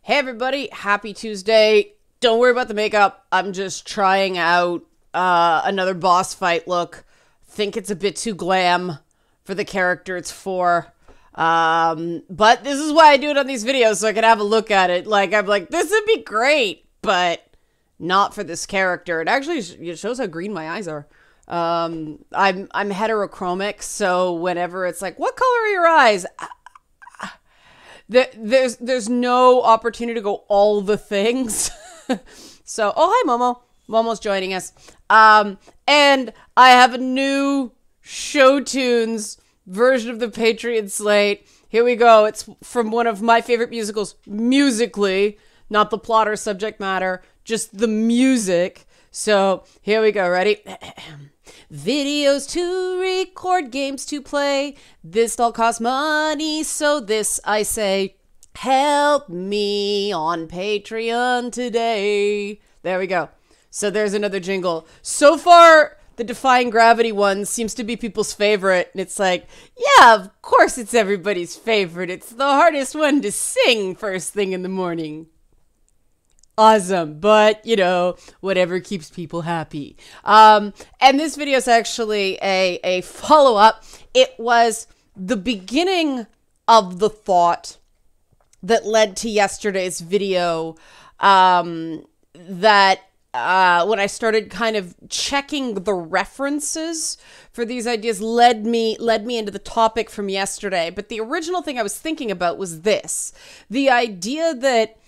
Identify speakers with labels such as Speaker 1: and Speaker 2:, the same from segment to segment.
Speaker 1: Hey everybody, happy Tuesday. Don't worry about the makeup. I'm just trying out another boss fight look. Think it's a bit too glam for the character it's for. But this is why I do it on these videos, so I can have a look at it. I'm like, this would be great, but not for this character. It actually it shows how green my eyes are. I'm heterochromic, so whenever it's like, what color are your eyes? There's no opportunity to go all the things. So, oh, hi, Momo. Momo's joining us. And I have a new Show Tunes version of the Patreon slate. Here we go. It's from one of my favorite musicals, musically, not the plot or subject matter, just the music. So, here we go. Ready? Videos to record, games to play. This all costs money, so this I say, help me on Patreon today. There we go. So there's another jingle. So far, the Defying Gravity one seems to be people's favorite. And it's like, yeah, of course it's everybody's favorite. It's the hardest one to sing first thing in the morning. Awesome, but whatever keeps people happy. And this video is actually a follow-up. It was the beginning of the thought that led to yesterday's video, that when I started kind of checking the references for these ideas led me into the topic from yesterday. But the original thing I was thinking about was this: the idea that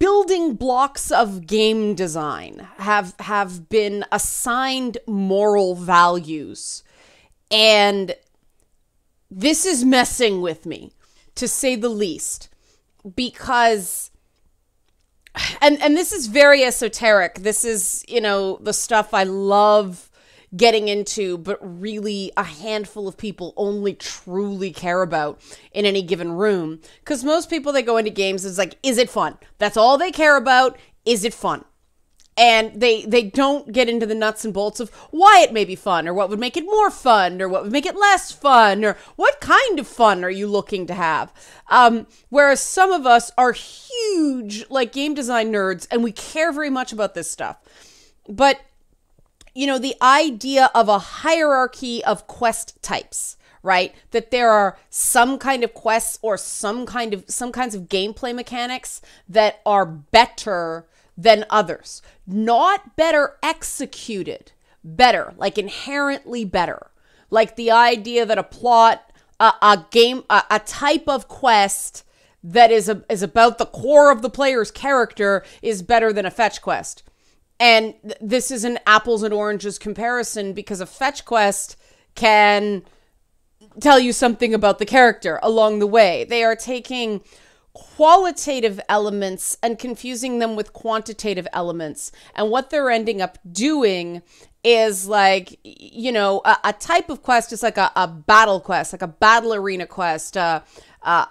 Speaker 1: building blocks of game design have been assigned moral values. And this is messing with me, to say the least, because, and this is very esoteric. This is, the stuff I love getting into, but really a handful of people only truly care about in any given room. Because most people that go into games is like, is it fun? That's all they care about. Is it fun? And they don't get into the nuts and bolts of why it may be fun, or what would make it more fun, or what would make it less fun, or what kind of fun are you looking to have? Whereas some of us are huge, game design nerds, and we care very much about this stuff. But the idea of a hierarchy of quest types, right? That there are some kind of quests or some kinds of gameplay mechanics that are better than others. Not better executed, better, inherently better. Like the idea that a plot, a type of quest that is about the core of the player's character is better than a fetch quest. And this is an apples and oranges comparison, because a fetch quest can tell you something about the character along the way. They are taking qualitative elements and confusing them with quantitative elements. And what they're ending up doing is a type of quest is like a battle quest, like a battle arena quest, a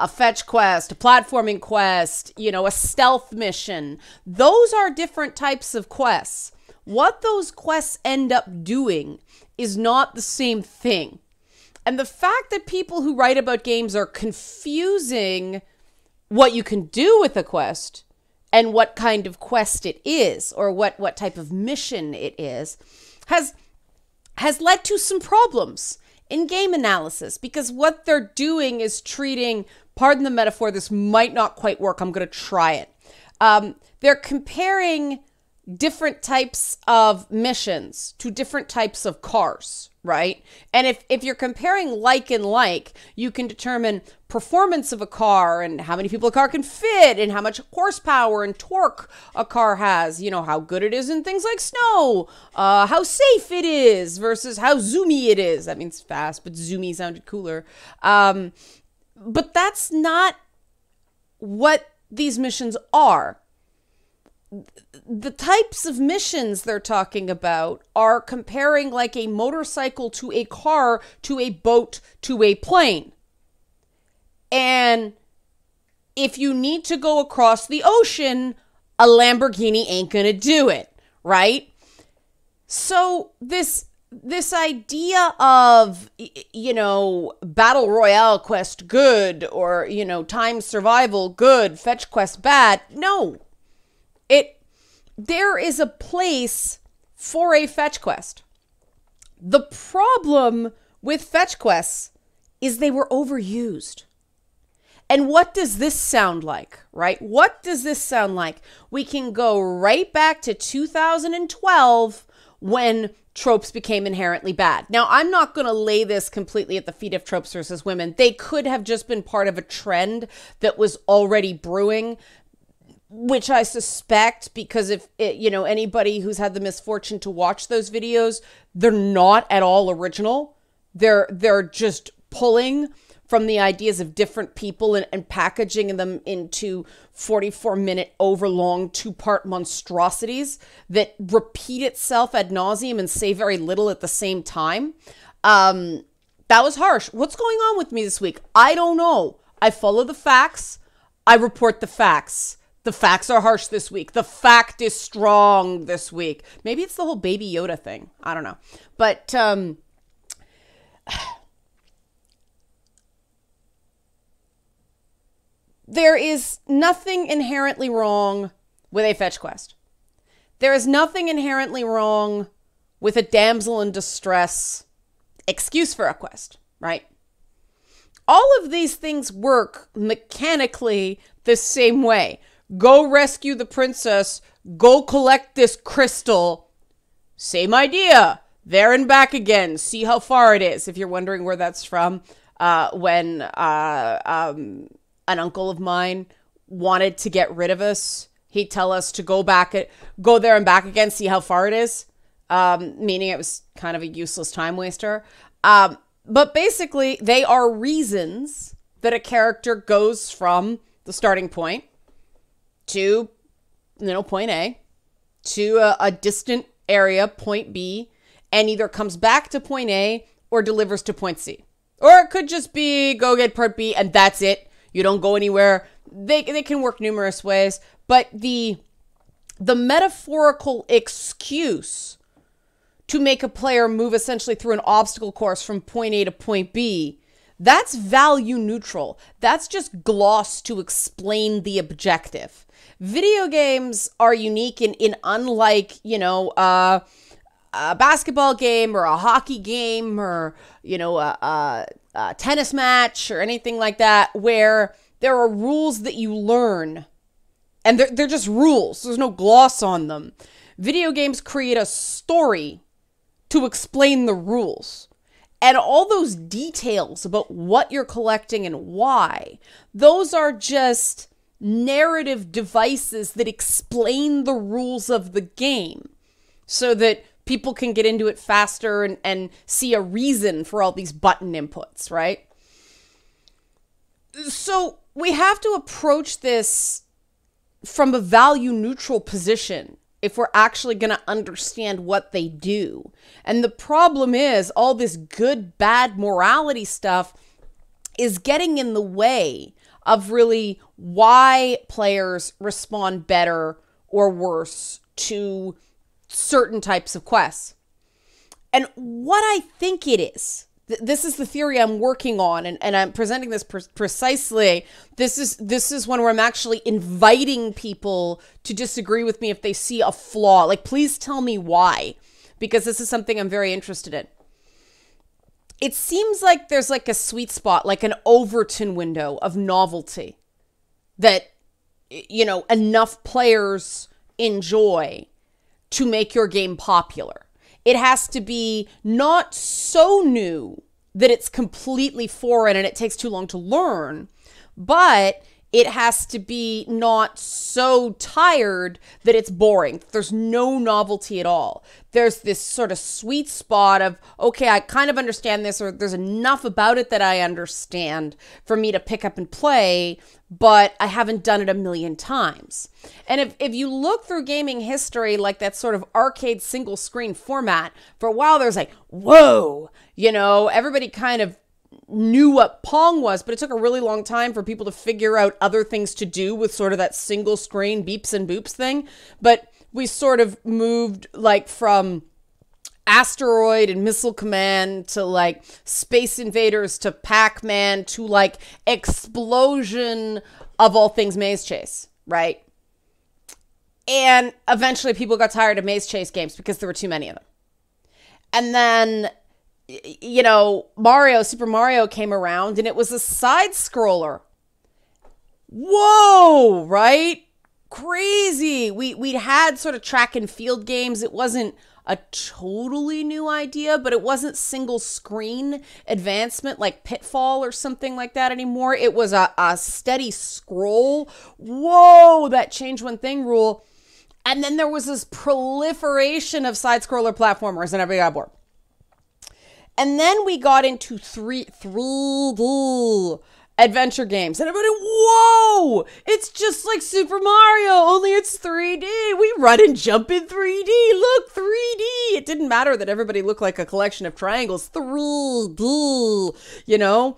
Speaker 1: fetch quest, a platforming quest, a stealth mission. Those are different types of quests. What those quests end up doing is not the same thing. And the fact that people who write about games are confusing what you can do with a quest and what kind of quest it is, or what type of mission it is, has led to some problems in game analysis, because what they're doing is treating, pardon the metaphor, this might not quite work, I'm going to try it. They're comparing different types of missions to different types of cars, right? And if you're comparing like and like, you can determine performance of a car and how many people a car can fit and how much horsepower and torque a car has, how good it is in things like snow, how safe it is versus how zoomy it is. That means fast, but zoomy sounded cooler. But that's not what these missions are. The types of missions they're talking about are comparing a motorcycle to a car to a boat to a plane. And if you need to go across the ocean, a Lamborghini ain't gonna do it, right? So this this idea of, battle royale quest good, or, time survival good, fetch quest bad. No, there is a place for a fetch quest. The problem with fetch quests is they were overused. And what does this sound like, right? What does this sound like? We can go right back to 2012 when tropes became inherently bad. Now, I'm not going to lay this completely at the feet of tropes versus women. They could have just been part of a trend that was already brewing, which I suspect, because if anybody who's had the misfortune to watch those videos, they're not at all original. They're just pulling from the ideas of different people and packaging them into 44-minute overlong 2-part monstrosities that repeat itself ad nauseum and say very little at the same time. That was harsh. What's going on with me this week? I don't know. I follow the facts. I report the facts. The facts are harsh this week. The fact is strong this week. Maybe it's the whole Baby Yoda thing. I don't know. But there is nothing inherently wrong with a fetch quest. There is nothing inherently wrong with a damsel in distress excuse for a quest, right? All of these things work mechanically the same way. Go rescue the princess. Go collect this crystal. Same idea. There and back again. See how far it is. If you're wondering where that's from, when an uncle of mine wanted to get rid of us, he'd tell us to go there and back again, see how far it is. Meaning it was kind of a useless time waster. But basically, they are reasons that a character goes from the starting point to, point A, to a distant area, point B, and either comes back to point A or delivers to point C. Or it could just be go get part B and that's it. You don't go anywhere. They can work numerous ways, but the metaphorical excuse to make a player move essentially through an obstacle course from point A to point B, that's value neutral. That's just gloss to explain the objective. Video games are unique in unlike, a basketball game or a hockey game or, a tennis match or anything like that, where there are rules that you learn and they're just rules. There's no gloss on them. Video games create a story to explain the rules. And all those details about what you're collecting and why, those are just narrative devices that explain the rules of the game so that people can get into it faster and see a reason for all these button inputs, right? So we have to approach this from a value neutral position if we're actually going to understand what they do. And the problem is all this good, bad morality stuff is getting in the way of really why players respond better or worse to certain types of quests. And what I think it is, this is the theory I'm working on, and I'm presenting this precisely. This is one where I'm actually inviting people to disagree with me if they see a flaw. Like, please tell me why, because this is something I'm very interested in. It seems like there's like a sweet spot, like an Overton window of novelty that, enough players enjoy to make your game popular. It has to be not so new that it's completely foreign and it takes too long to learn, but it has to be not so tired that it's boring. There's no novelty at all. There's this sort of sweet spot of, okay, I kind of understand this, or there's enough about it that I understand for me to pick up and play, but I haven't done it a million times. And if you look through gaming history, like that sort of arcade single screen format, for a while there's like, whoa, everybody kind of knew what Pong was, but it took a really long time for people to figure out other things to do with sort of that single screen beeps and boops thing. But we sort of moved like from Asteroid and Missile Command to like Space Invaders to Pac-Man to like explosion of all things Maze Chase, right? And eventually people got tired of Maze Chase games because there were too many of them. And then, you know, Super Mario came around and it was a side scroller. Whoa, right? Crazy. We'd had sort of track and field games. It wasn't a totally new idea, but it wasn't single screen advancement like Pitfall or something like that anymore. It was a steady scroll. Whoa, that change one thing rule. And then there was this proliferation of side-scroller platformers and everybody got bored. And then we got into 3D adventure games. And everybody, whoa, it's just like Super Mario, only it's 3D. We run and jump in 3D. Look, 3D. It didn't matter that everybody looked like a collection of triangles. 3D, you know?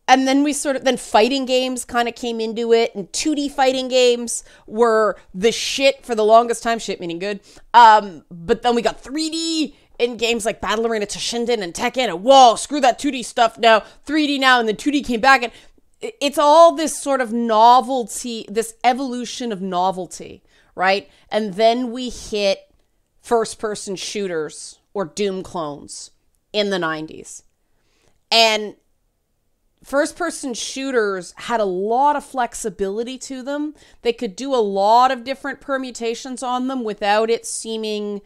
Speaker 1: And then then fighting games kind of came into it, and 2D fighting games were the shit for the longest time, shit meaning good. But then we got 3D in games like Battle Arena Toshinden and Tekken, and whoa, screw that 2D stuff now, 3D now, and then 2D came back, and it's all this sort of novelty, this evolution of novelty, right? And then we hit first-person shooters or Doom clones in the 90s. And first-person shooters had a lot of flexibility to them. They could do a lot of different permutations on them without it seeming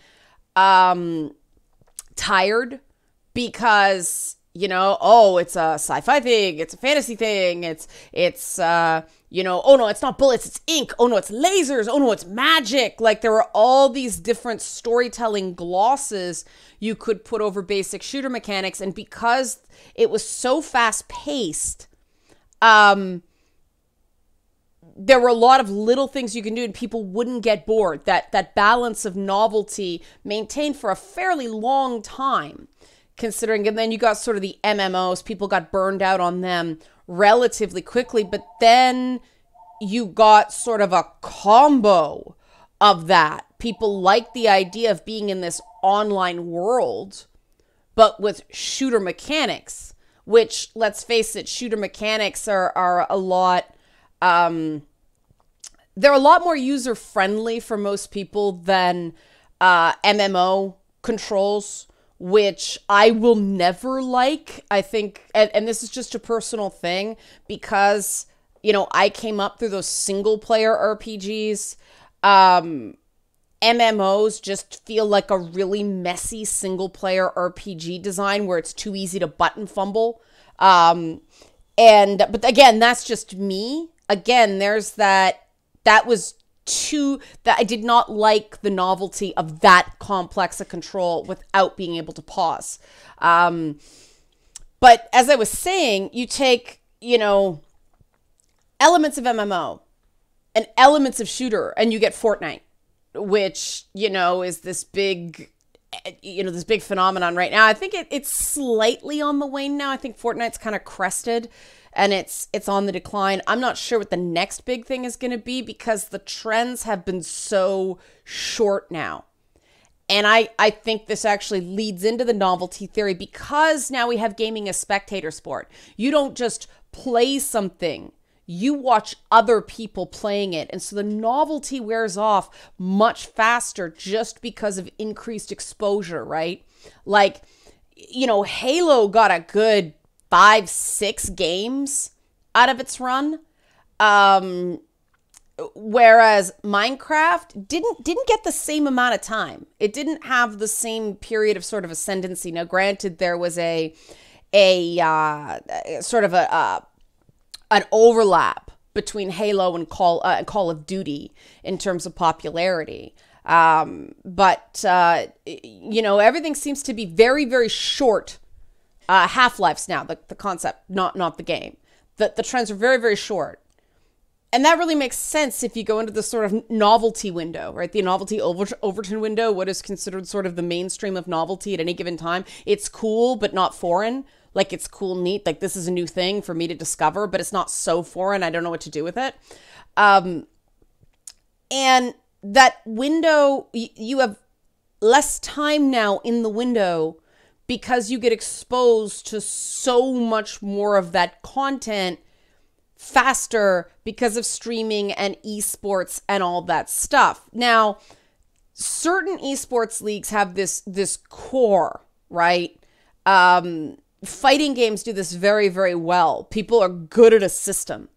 Speaker 1: tired because, you know, oh, it's a sci-fi thing, it's a fantasy thing, it's you know, oh no, it's not bullets, it's ink, oh no, it's lasers, oh no, it's magic. Like there were all these different storytelling glosses you could put over basic shooter mechanics, and because it was so fast-paced, there were a lot of little things you can do and people wouldn't get bored. That balance of novelty maintained for a fairly long time, considering, and then you got sort of the MMOs, people got burned out on them relatively quickly, but then you got sort of a combo of that. People like the idea of being in this online world, but with shooter mechanics, which, let's face it, shooter mechanics are a lot, they're a lot more user-friendly for most people than MMO controls, which I will never like. I think, and this is just a personal thing, because, you know, I came up through those single-player RPGs. MMOs just feel like a really messy single-player RPG design where it's too easy to button fumble. But again, that's just me. Again, there's that was that I did not like the novelty of that complex a control without being able to pause. But as I was saying, you take, you know, elements of MMO and elements of shooter, and you get Fortnite, which, you know, is this big, you know, this big phenomenon right now. I think it's slightly on the wane now. I think Fortnite's kind of crested and it's on the decline. I'm not sure what the next big thing is going to be because the trends have been so short now. And I think this actually leads into the novelty theory, because now we have gaming as spectator sport. You don't just play something, you watch other people playing it. And so the novelty wears off much faster just because of increased exposure, right? Like, you know, Halo got a good 5-6 games out of its run. Whereas Minecraft didn't get the same amount of time. It didn't have the same period of sort of ascendancy. Now, granted, there was a sort of an overlap between Halo and Call of Duty in terms of popularity. But you know, everything seems to be very, very short half-lives now, the concept, not the game. The trends are very, very short. And that really makes sense if you go into the sort of novelty window, right? The novelty Overton window, what is considered sort of the mainstream of novelty at any given time. It's cool, but not foreign. Like, it's cool, neat. Like, this is a new thing for me to discover, but it's not so foreign. I don't know what to do with it. And that window, you have less time now in the window because you get exposed to so much more of that content faster because of streaming and esports and all that stuff. Now, certain esports leagues have this core, right? Fighting games do this very, very well. People are good at a system.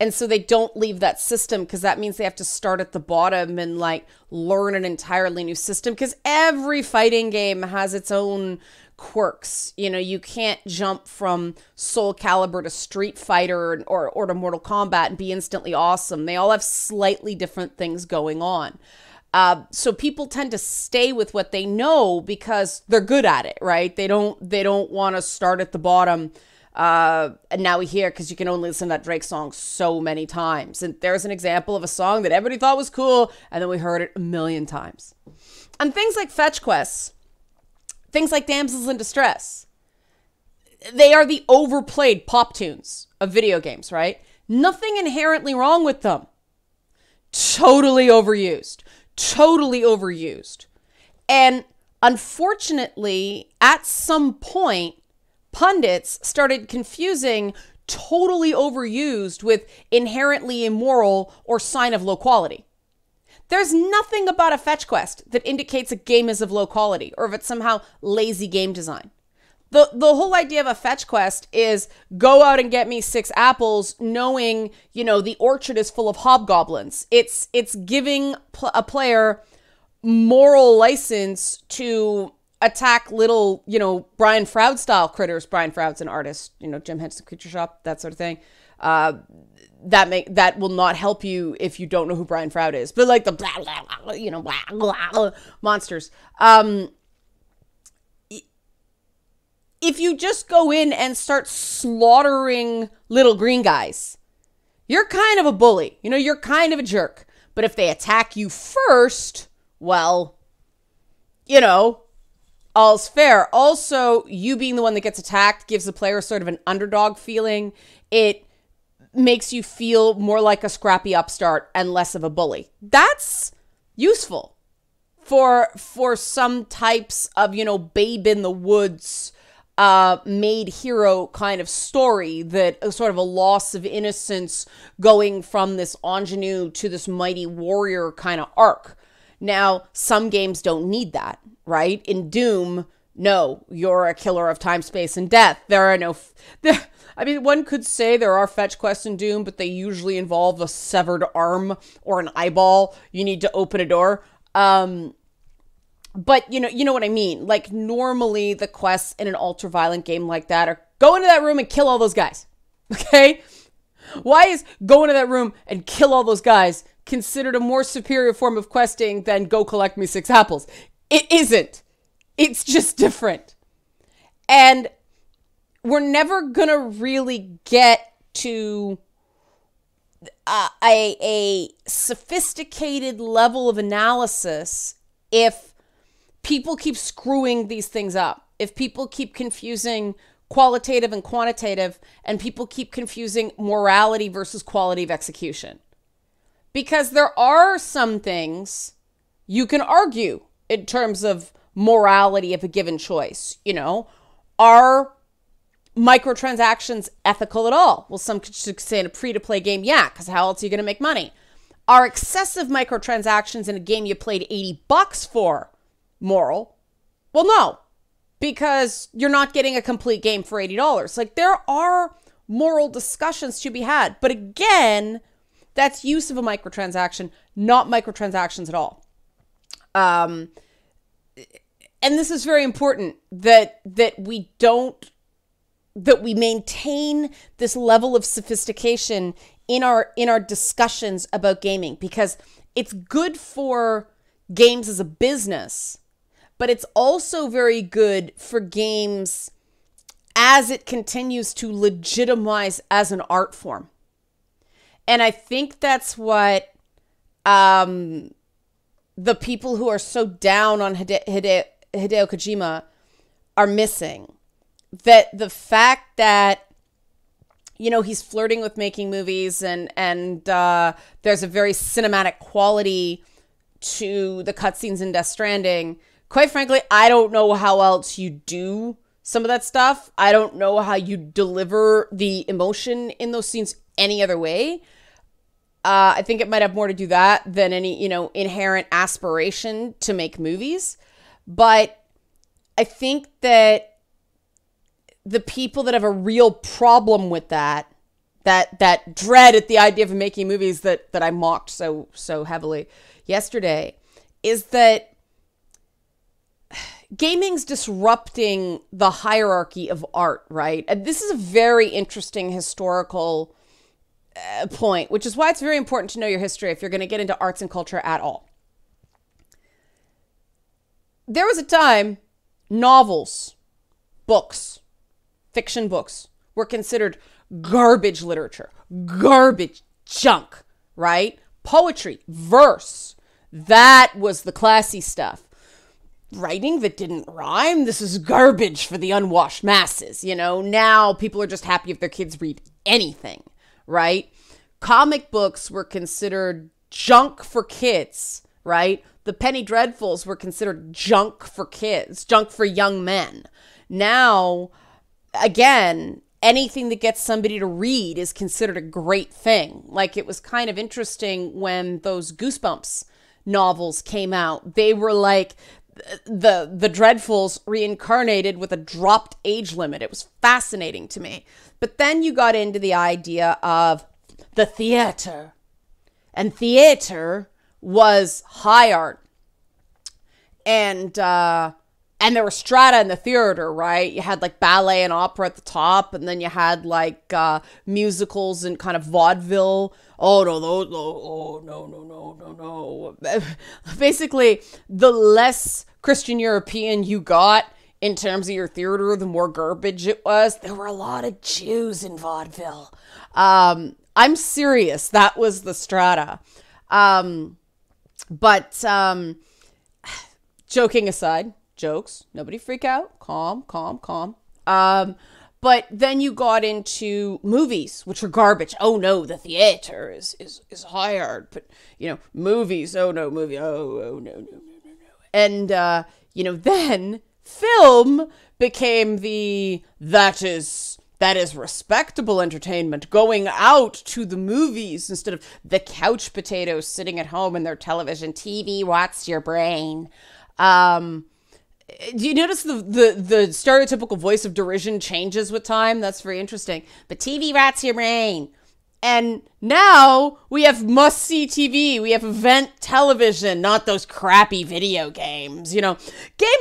Speaker 1: And so they don't leave that system because that means they have to start at the bottom and like learn an entirely new system, because every fighting game has its own quirks. You know, you can't jump from Soul Calibur to Street Fighter or to Mortal Kombat and be instantly awesome. They all have slightly different things going on. So people tend to stay with what they know because they're good at it, right? They don't want to start at the bottom. And now we hear, because you can only listen to that Drake song so many times. And there's an example of a song that everybody thought was cool, and then we heard it a million times. And things like fetch quests, things like Damsels in Distress, they are the overplayed pop tunes of video games, right? Nothing inherently wrong with them. Totally overused. Totally overused. And unfortunately, at some point, pundits started confusing totally overused with inherently immoral or sign of low quality. There's nothing about a fetch quest that indicates a game is of low quality or if it's somehow lazy game design. The whole idea of a fetch quest is go out and get me 6 apples knowing, you know, the orchard is full of hobgoblins. It's giving a player moral license to attack little, you know, Brian Froud style critters. Brian Froud's an artist, you know, Jim Henson Creature Shop, that sort of thing. That will not help you if you don't know who Brian Froud is. But like the blah, blah, blah, you know, blah, blah, blah, monsters. If you just go in and start slaughtering little green guys, you're kind of a bully. You know, you're kind of a jerk. But if they attack you first, well, you know, all's fair. Also, you being the one that gets attacked gives the player sort of an underdog feeling. It makes you feel more like a scrappy upstart and less of a bully. That's useful for some types of, you know, babe in the woods made hero kind of story, that sort of a loss of innocence going from this ingenue to this mighty warrior kind of arc. Now, some games don't need that, right? In Doom, no, you're a killer of time, space, and death. There are no... I mean, one could say there are fetch quests in Doom, but they usually involve a severed arm or an eyeball. You need to open a door. But you know what I mean? Like, normally the quests in an ultra-violent game like that are go into that room and kill all those guys. Okay? Why is go into that room and kill all those guys considered a more superior form of questing than go collect me 6 apples? It isn't. It's just different. And we're never gonna really get to a sophisticated level of analysis if people keep screwing these things up. If people keep confusing qualitative and quantitative, and people keep confusing morality versus quality of execution. Because there are some things you can argue in terms of morality of a given choice. You know, are microtransactions ethical at all? Well, some could say in a free-to-play game, yeah, because how else are you going to make money? Are excessive microtransactions in a game you played $80 for moral? Well, no, because you're not getting a complete game for $80. Like, there are moral discussions to be had. But again, that's use of a microtransaction, not microtransactions at all. And this is very important that we maintain this level of sophistication in our discussions about gaming, because it's good for games as a business, but it's also very good for games as it continues to legitimize as an art form. And I think that's what the people who are so down on Hideo Kojima are missing. That the fact that, you know, he's flirting with making movies and there's a very cinematic quality to the cutscenes in Death Stranding quite frankly, I don't know how else you do some of that stuff. I don't know how you deliver the emotion in those scenes any other way. I think it might have more to do that than any, inherent aspiration to make movies. But I think that the people that have a real problem with that dread at the idea of making movies that I mocked so heavily yesterday, is that gaming's disrupting the hierarchy of art, right? And this is a very interesting historical point, which is why it's very important to know your history if you're going to get into arts and culture at all. There was a time novels, books, fiction books were considered garbage literature, garbage junk, right? Poetry, verse, that was the classy stuff. Writing that didn't rhyme, this is garbage for the unwashed masses. Now people are just happy if their kids read anything, right? Comic books were considered junk for kids, right? The Penny Dreadfuls were considered junk for kids, junk for young men. Now, again, anything that gets somebody to read is considered a great thing. Like, it was kind of interesting when those Goosebumps novels came out. They were like the Dreadfuls reincarnated with a dropped age limit. It was fascinating to me. But then you got into the idea of the theater. And theater was high art. And there were strata in the theater, right? You had like ballet and opera at the top, and then you had like musicals and kind of vaudeville. Oh no, no. Basically, the less Christian European you got in terms of your theater, the more garbage it was. There were a lot of Jews in vaudeville. I'm serious. That was the strata. But joking aside, jokes, nobody freak out. Calm. But then you got into movies, which are garbage. Oh no, the theater is high art. But, movies, oh no, movie, oh no. And, then film became that is respectable entertainment, going out to the movies instead of the couch potatoes sitting at home in their television. TV rots your brain. Do you notice the stereotypical voice of derision changes with time? That's very interesting. But TV rots your brain. And now we have must-see TV. We have event television, not those crappy video games. Game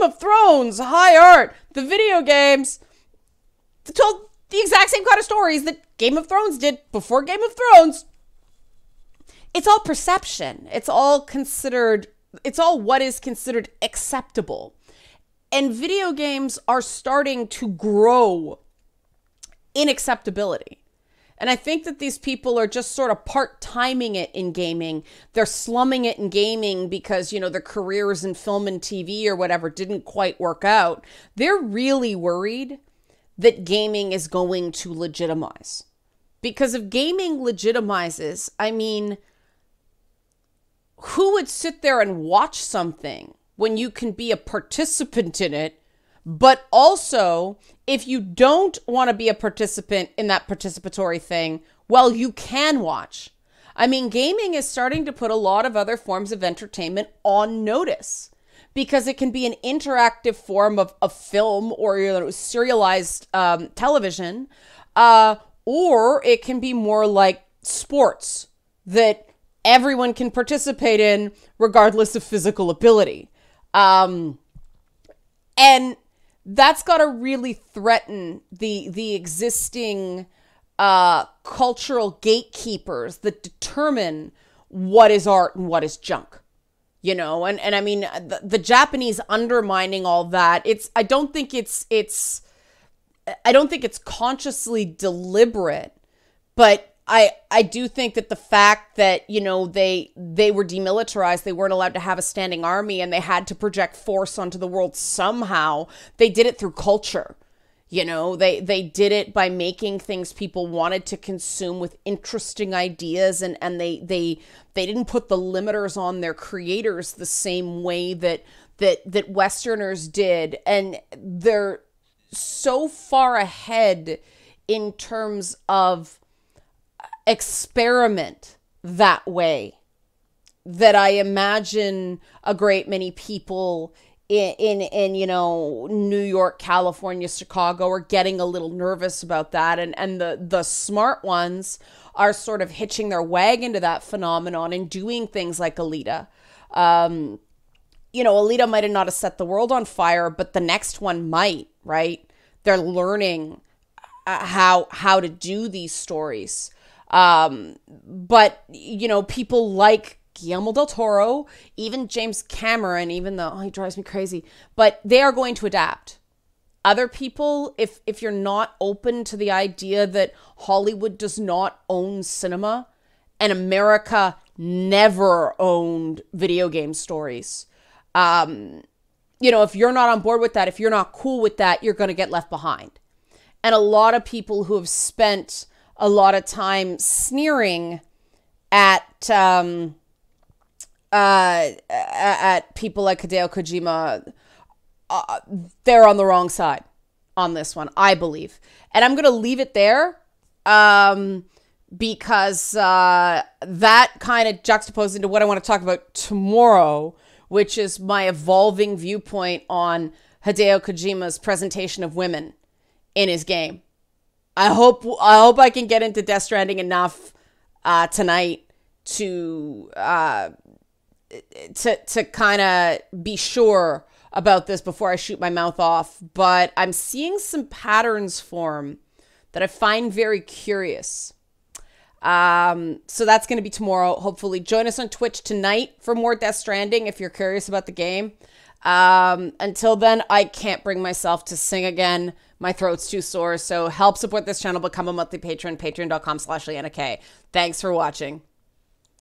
Speaker 1: of Thrones, high art. The video games told the exact same kind of stories that Game of Thrones did before Game of Thrones. It's all perception. It's all what is considered acceptable. And video games are starting to grow in acceptability. And I think that these people are just sort of part-timing it in gaming. They're slumming it in gaming because, their careers in film and TV or whatever didn't quite work out. They're really worried that gaming is going to legitimize. Because if gaming legitimizes, who would sit there and watch something when you can be a participant in it? But also, if you don't want to be a participant in that participatory thing, well, you can watch. Gaming is starting to put a lot of other forms of entertainment on notice because it can be an interactive form of film or serialized television, or it can be more like sports that everyone can participate in regardless of physical ability. And that's got to really threaten the existing cultural gatekeepers that determine what is art and what is junk. The Japanese undermining all that. I don't think it's consciously deliberate, but I do think that the fact that, they were demilitarized, they weren't allowed to have a standing army, and they had to project force onto the world somehow. They did it through culture. You know, they did it by making things people wanted to consume with interesting ideas, and they didn't put the limiters on their creators the same way that Westerners did. And they're so far ahead in terms of experiment that way that I imagine a great many people in you know, New York, California, Chicago are getting a little nervous about that, and the smart ones are sort of hitching their wagon to that phenomenon and doing things like Alita. You know, Alita might have not have set the world on fire, but the next one might, right? They're learning how to do these stories. But you know, people like Guillermo del Toro, even James Cameron, even though he drives me crazy, but they are going to adapt. Other people, if you're not open to the idea that Hollywood does not own cinema and America never owned video game stories, you know, if you're not on board with that, if you're not cool with that, you're going to get left behind. And a lot of people who have spent a lot of time sneering at people like Hideo Kojima, they're on the wrong side on this one, I believe. And I'm going to leave it there because that kind of juxtaposed into what I want to talk about tomorrow, which is my evolving viewpoint on Hideo Kojima's presentation of women in his game. I hope I can get into Death Stranding enough tonight to kind of be sure about this before I shoot my mouth off. But I'm seeing some patterns form that I find very curious. So that's going to be tomorrow. Hopefully join us on Twitch tonight for more Death Stranding if you're curious about the game. Until then, I can't bring myself to sing again. My throat's too sore. So help support this channel. Become a monthly patron. Patreon.com/LeannaK. Thanks for watching.